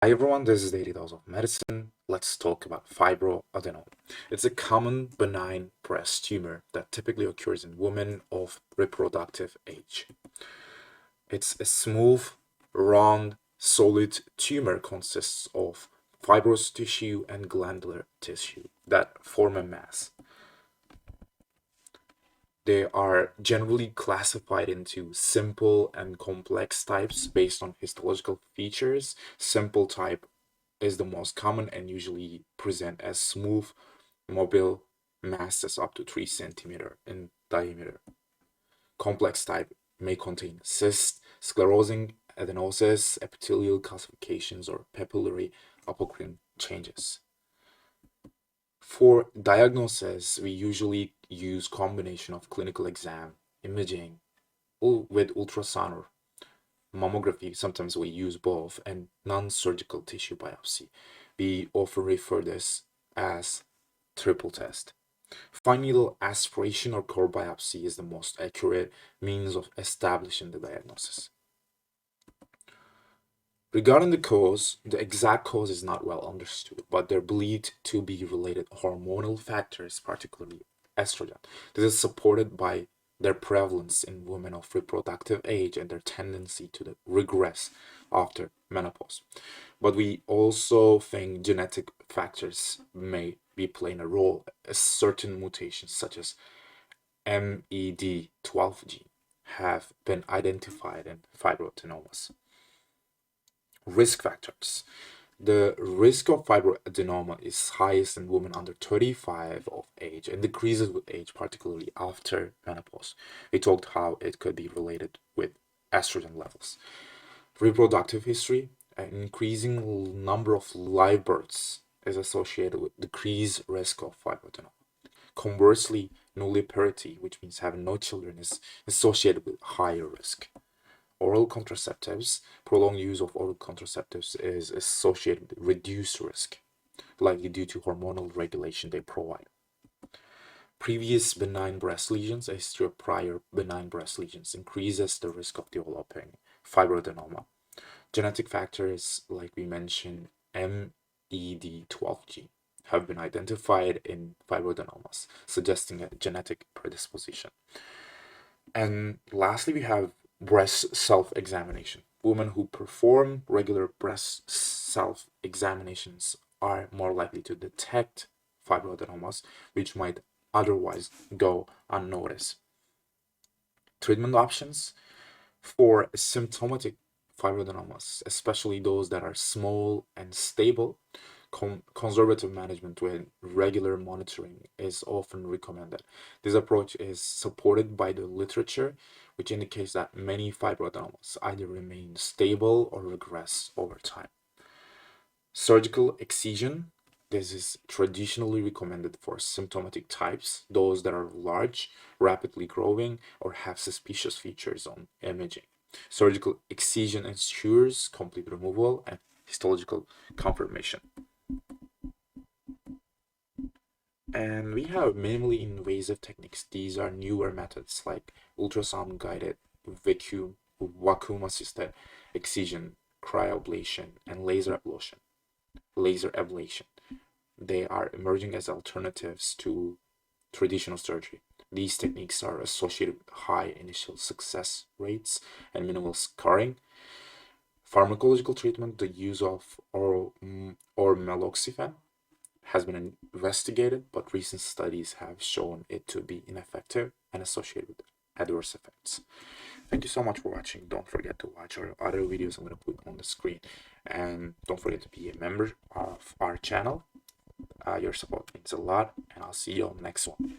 Hi everyone, this is Daily Dose of Medicine. Let's talk about fibroadenoma. It's a common benign breast tumor that typically occurs in women of reproductive age. It's a smooth, round, solid tumor consists of fibrous tissue and glandular tissue that form a mass. They are generally classified into simple and complex types based on histological features. Simple type is the most common and usually present as smooth, mobile masses up to 3 centimeter in diameter. Complex type may contain cysts, sclerosing, adenosis, epithelial calcifications, or papillary apocrine changes. For diagnosis, we usually use combination of clinical exam, imaging, with ultrasound or mammography. Sometimes we use both, and non-surgical tissue biopsy. We often refer this as triple test. Fine needle aspiration or core biopsy is the most accurate means of establishing the diagnosis. Regarding the cause, the exact cause is not well understood, but they're believed to be related hormonal factors, particularly estrogen. This is supported by their prevalence in women of reproductive age and their tendency to regress after menopause. But we also think genetic factors may be playing a role, as certain mutations such as MED12 gene have been identified in fibroadenomas. Risk factors. The risk of fibroadenoma is highest in women under 35 of age and decreases with age, particularly after menopause. We talked how it could be related with estrogen levels. Reproductive history. An increasing number of live births is associated with decreased risk of fibroadenoma. Conversely, nulliparity, which means having no children, is associated with higher risk. Oral contraceptives, prolonged use of oral contraceptives is associated with reduced risk, likely due to hormonal regulation they provide. Previous benign breast lesions, a history of prior benign breast lesions increases the risk of developing fibroadenoma. Genetic factors, like we mentioned, MED12 gene, have been identified in fibroadenomas, suggesting a genetic predisposition. And lastly, we have breast self-examination. Women who perform regular breast self-examinations are more likely to detect fibroadenomas, which might otherwise go unnoticed. Treatment options for symptomatic fibroadenomas, especially those that are small and stable, conservative management with regular monitoring is often recommended. This approach is supported by the literature, which indicates that many fibroadenomas either remain stable or regress over time. Surgical excision. This is traditionally recommended for symptomatic types, those that are large, rapidly growing, or have suspicious features on imaging. Surgical excision ensures complete removal and histological confirmation. And we have minimally invasive techniques. These are newer methods like ultrasound guided vacuum assisted excision, cryoablation, and laser ablation. They are emerging as alternatives to traditional surgery. These techniques are associated with high initial success rates and minimal scarring. Pharmacological treatment, the use of oral or meloxifene has been investigated, but recent studies have shown it to be ineffective and associated with adverse effects. Thank you so much for watching. Don't forget to watch our other videos I'm going to put on the screen. And don't forget to be a member of our channel. Your support means a lot, and I'll see you on the next one.